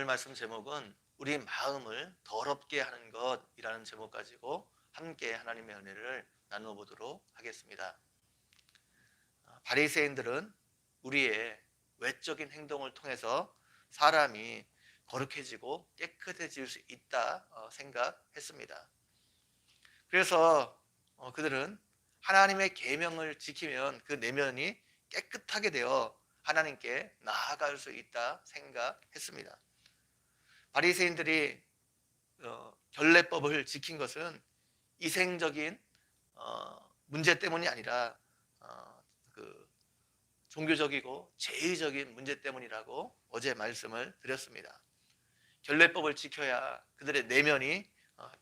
오늘 말씀 제목은 우리 마음을 더럽게 하는 것이라는 제목 가지고 함께 하나님의 은혜를 나누어 보도록 하겠습니다. 바리새인들은 우리의 외적인 행동을 통해서 사람이 거룩해지고 깨끗해질 수 있다 생각했습니다. 그래서 그들은 하나님의 계명을 지키면 그 내면이 깨끗하게 되어 하나님께 나아갈 수 있다 생각했습니다. 바리새인들이 결례법을 지킨 것은 이생적인 문제 때문이 아니라 그 종교적이고 제의적인 문제 때문이라고 어제 말씀을 드렸습니다. 결례법을 지켜야 그들의 내면이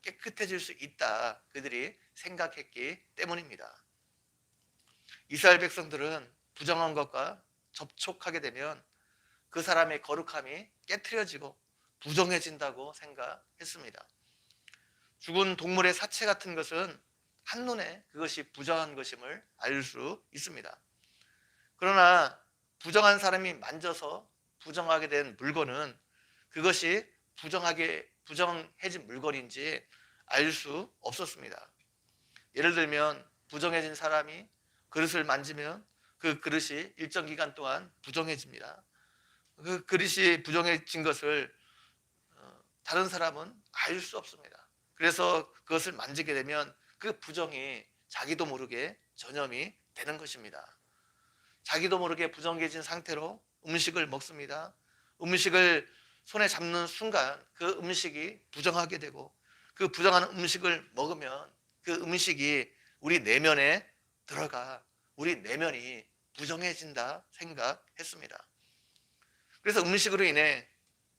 깨끗해질 수 있다 그들이 생각했기 때문입니다. 이스라엘 백성들은 부정한 것과 접촉하게 되면 그 사람의 거룩함이 깨트려지고 부정해진다고 생각했습니다. 죽은 동물의 사체 같은 것은 한눈에 그것이 부정한 것임을 알 수 있습니다. 그러나 부정한 사람이 만져서 부정하게 된 물건은 그것이 부정해진 물건인지 알 수 없었습니다. 예를 들면 부정해진 사람이 그릇을 만지면 그 그릇이 일정 기간 동안 부정해집니다. 그 그릇이 부정해진 것을 다른 사람은 알 수 없습니다. 그래서 그것을 만지게 되면 그 부정이 자기도 모르게 전염이 되는 것입니다. 자기도 모르게 부정해진 상태로 음식을 먹습니다. 음식을 손에 잡는 순간 그 음식이 부정하게 되고 그 부정한 음식을 먹으면 그 음식이 우리 내면에 들어가 우리 내면이 부정해진다 생각했습니다. 그래서 음식으로 인해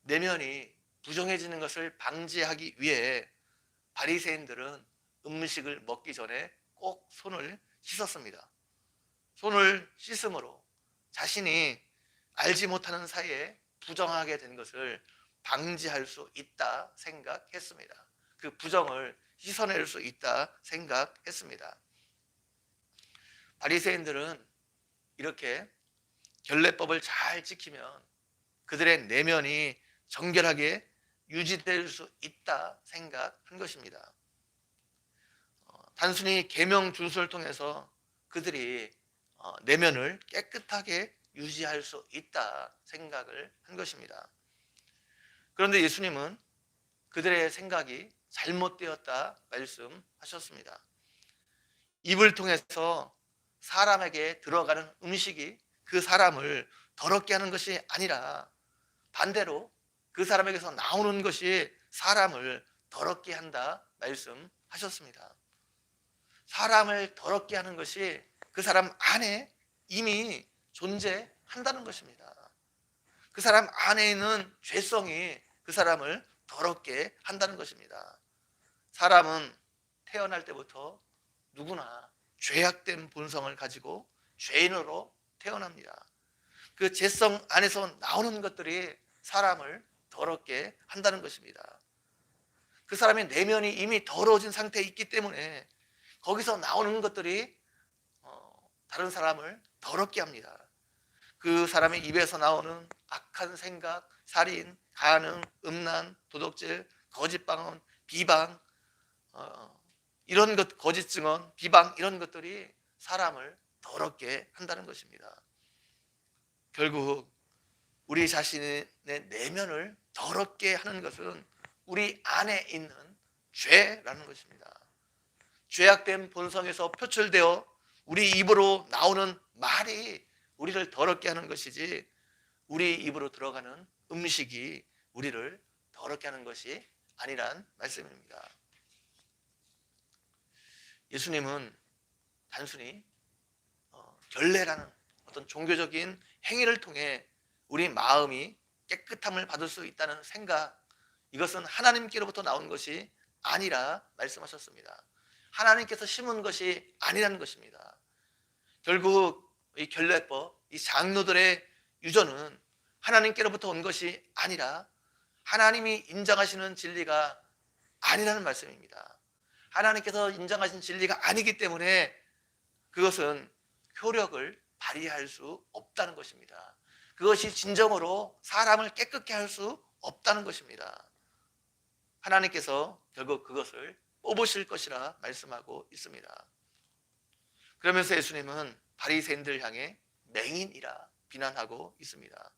내면이 부정해지는 것을 방지하기 위해 바리새인들은 음식을 먹기 전에 꼭 손을 씻었습니다. 손을 씻음으로 자신이 알지 못하는 사이에 부정하게 된 것을 방지할 수 있다 생각했습니다. 그 부정을 씻어낼 수 있다 생각했습니다. 바리새인들은 이렇게 결례법을 잘 지키면 그들의 내면이 정결하게 유지될 수 있다 생각한 것입니다. 단순히 계명 준수를 통해서 그들이 내면을 깨끗하게 유지할 수 있다 생각을 한 것입니다. 그런데 예수님은 그들의 생각이 잘못되었다 말씀하셨습니다. 입을 통해서 사람에게 들어가는 음식이 그 사람을 더럽게 하는 것이 아니라 반대로 그 사람에게서 나오는 것이 사람을 더럽게 한다 말씀하셨습니다. 사람을 더럽게 하는 것이 그 사람 안에 이미 존재한다는 것입니다. 그 사람 안에 있는 죄성이 그 사람을 더럽게 한다는 것입니다. 사람은 태어날 때부터 누구나 죄악된 본성을 가지고 죄인으로 태어납니다. 그 죄성 안에서 나오는 것들이 사람을 더럽게 한다는 것입니다. 그 사람의 내면이 이미 더러워진 상태에 있기 때문에 거기서 나오는 것들이 다른 사람을 더럽게 합니다. 그 사람의 입에서 나오는 악한 생각, 살인, 간음, 음란, 도둑질, 거짓방언, 비방, 이런 것, 거짓 증언, 비방 이런 것들이 사람을 더럽게 한다는 것입니다. 결국 우리 자신의 내면을 더럽게 하는 것은 우리 안에 있는 죄라는 것입니다. 죄악된 본성에서 표출되어 우리 입으로 나오는 말이 우리를 더럽게 하는 것이지 우리 입으로 들어가는 음식이 우리를 더럽게 하는 것이 아니란 말씀입니다. 예수님은 단순히 결례라는 어떤 종교적인 행위를 통해 우리 마음이 깨끗함을 받을 수 있다는 생각, 이것은 하나님께로부터 나온 것이 아니라 말씀하셨습니다. 하나님께서 심은 것이 아니라는 것입니다. 결국 이 결례법, 이 장로들의 유전은 하나님께로부터 온 것이 아니라 하나님이 인정하시는 진리가 아니라는 말씀입니다. 하나님께서 인정하신 진리가 아니기 때문에 그것은 효력을 발휘할 수 없다는 것입니다. 그것이 진정으로 사람을 깨끗게 할 수 없다는 것입니다. 하나님께서 결국 그것을 뽑으실 것이라 말씀하고 있습니다. 그러면서 예수님은 바리새인들 향해 맹인이라 비난하고 있습니다.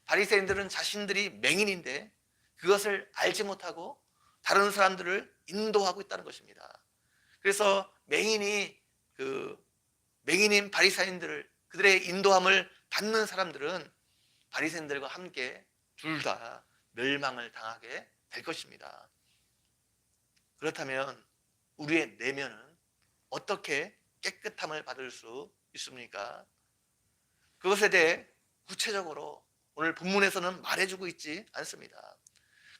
바리새인들은 자신들이 맹인인데 그것을 알지 못하고 다른 사람들을 인도하고 있다는 것입니다. 그래서 맹인인 바리새인들을 그들의 인도함을 받는 사람들은 바리새인들과 함께 둘 다 멸망을 당하게 될 것입니다. 그렇다면 우리의 내면은 어떻게 깨끗함을 받을 수 있습니까? 그것에 대해 구체적으로 오늘 본문에서는 말해주고 있지 않습니다.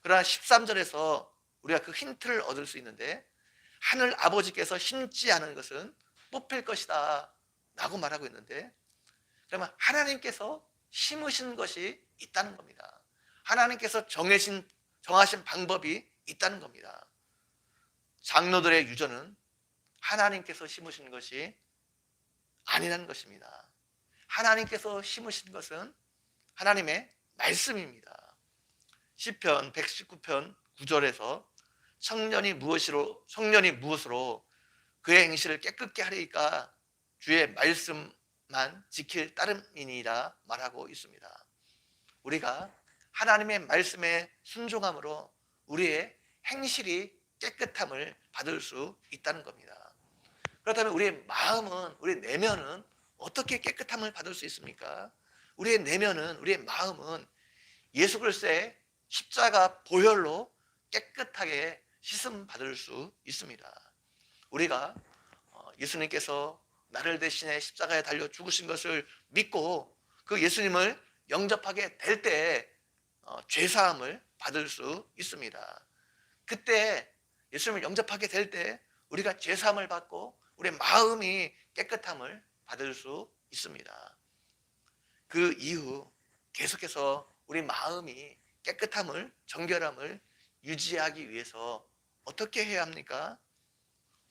그러나 13절에서 우리가 그 힌트를 얻을 수 있는데, 하늘 아버지께서 심지 않은 것은 뽑힐 것이다 라고 말하고 있는데, 그러면 하나님께서 심으신 것이 있다는 겁니다. 하나님께서 정하신 방법이 있다는 겁니다. 장로들의 유전은 하나님께서 심으신 것이 아니라는 것입니다. 하나님께서 심으신 것은 하나님의 말씀입니다. 시편 119편 9절에서 청년이 무엇으로 그의 행실을 깨끗게 하리이까 주의 말씀만 지킬 따름이니라 말하고 있습니다. 우리가 하나님의 말씀에 순종함으로 우리의 행실이 깨끗함을 받을 수 있다는 겁니다. 그렇다면 우리의 마음은, 우리의 내면은 어떻게 깨끗함을 받을 수 있습니까? 우리의 내면은, 우리의 마음은 예수 그리스도의 십자가 보혈로 깨끗하게 씻음 받을 수 있습니다. 우리가 예수님께서 나를 대신해 십자가에 달려 죽으신 것을 믿고 그 예수님을 영접하게 될 때 죄사함을 받을 수 있습니다. 그때 예수님을 영접하게 될 때 우리가 죄사함을 받고 우리의 마음이 깨끗함을 받을 수 있습니다. 그 이후 계속해서 우리 마음이 깨끗함을, 정결함을 유지하기 위해서 어떻게 해야 합니까?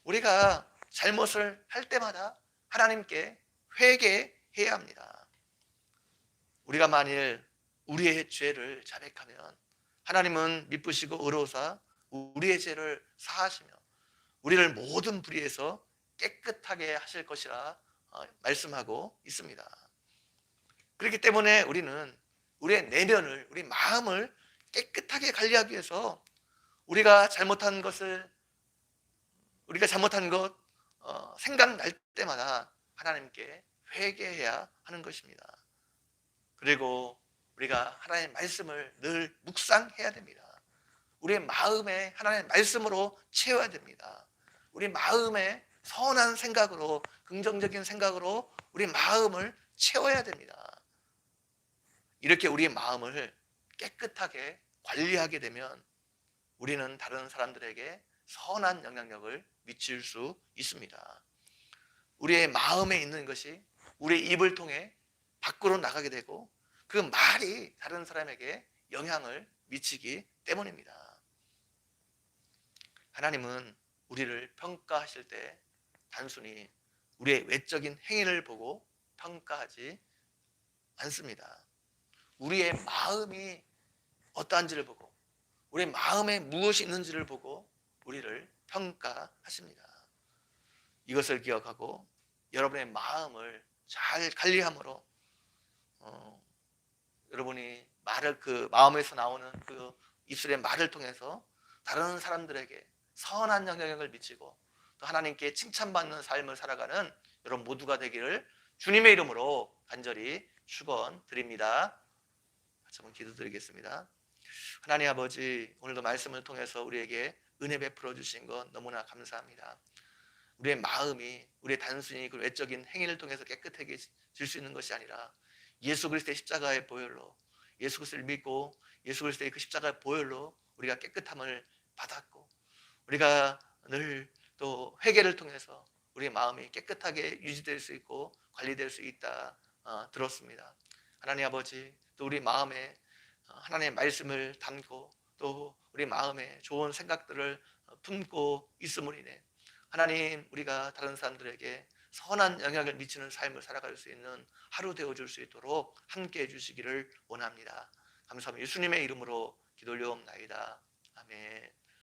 우리가 잘못을 할 때마다 하나님께 회개해야 합니다. 우리가 만일 우리의 죄를 자백하면 하나님은 미쁘시고 의로우사 우리의 죄를 사하시며 우리를 모든 불의에서 깨끗하게 하실 것이라 말씀하고 있습니다. 그렇기 때문에 우리는 우리의 내면을, 우리 마음을 깨끗하게 관리하기 위해서 우리가 잘못한 것 생각날 때마다 하나님께 회개해야 하는 것입니다. 그리고 우리가 하나님의 말씀을 늘 묵상해야 됩니다. 우리의 마음에 하나님의 말씀으로 채워야 됩니다. 우리 마음에 선한 생각으로, 긍정적인 생각으로 우리 마음을 채워야 됩니다. 이렇게 우리의 마음을 깨끗하게 관리하게 되면 우리는 다른 사람들에게 선한 영향력을 미칠 수 있습니다. 우리의 마음에 있는 것이 우리의 입을 통해 밖으로 나가게 되고 그 말이 다른 사람에게 영향을 미치기 때문입니다. 하나님은 우리를 평가하실 때 단순히 우리의 외적인 행위를 보고 평가하지 않습니다. 우리의 마음이 어떠한지를 보고 우리의 마음에 무엇이 있는지를 보고 우리를 평가하십니다. 이것을 기억하고 여러분의 마음을 잘 관리함으로 여러분이 그 마음에서 나오는 그 입술의 말을 통해서 다른 사람들에게 선한 영향력을 미치고 또 하나님께 칭찬받는 삶을 살아가는 여러분 모두가 되기를 주님의 이름으로 간절히 축원드립니다. 같이 한번 기도드리겠습니다. 하나님 아버지, 오늘도 말씀을 통해서 우리에게 은혜 베풀어 주신 것 너무나 감사합니다. 우리의 마음이 우리의 단순히 그 외적인 행위를 통해서 깨끗해질 수 있는 것이 아니라 예수 그리스도의 십자가의 보혈로, 예수 그리스도를 믿고 예수 그리스도의 그 십자가의 보혈로 우리가 깨끗함을 받았고 우리가 늘 또 회개를 통해서 우리의 마음이 깨끗하게 유지될 수 있고 관리될 수 있다 들었습니다. 하나님 아버지, 또 우리 마음에 하나님의 말씀을 담고 또 우리 마음에 좋은 생각들을 품고 있음으로 인해 하나님, 우리가 다른 사람들에게 선한 영향을 미치는 삶을 살아갈 수 있는 하루 되어줄 수 있도록 함께해 주시기를 원합니다. 감사합니다. 예수님의 이름으로 기도 올려옵나이다. 아멘.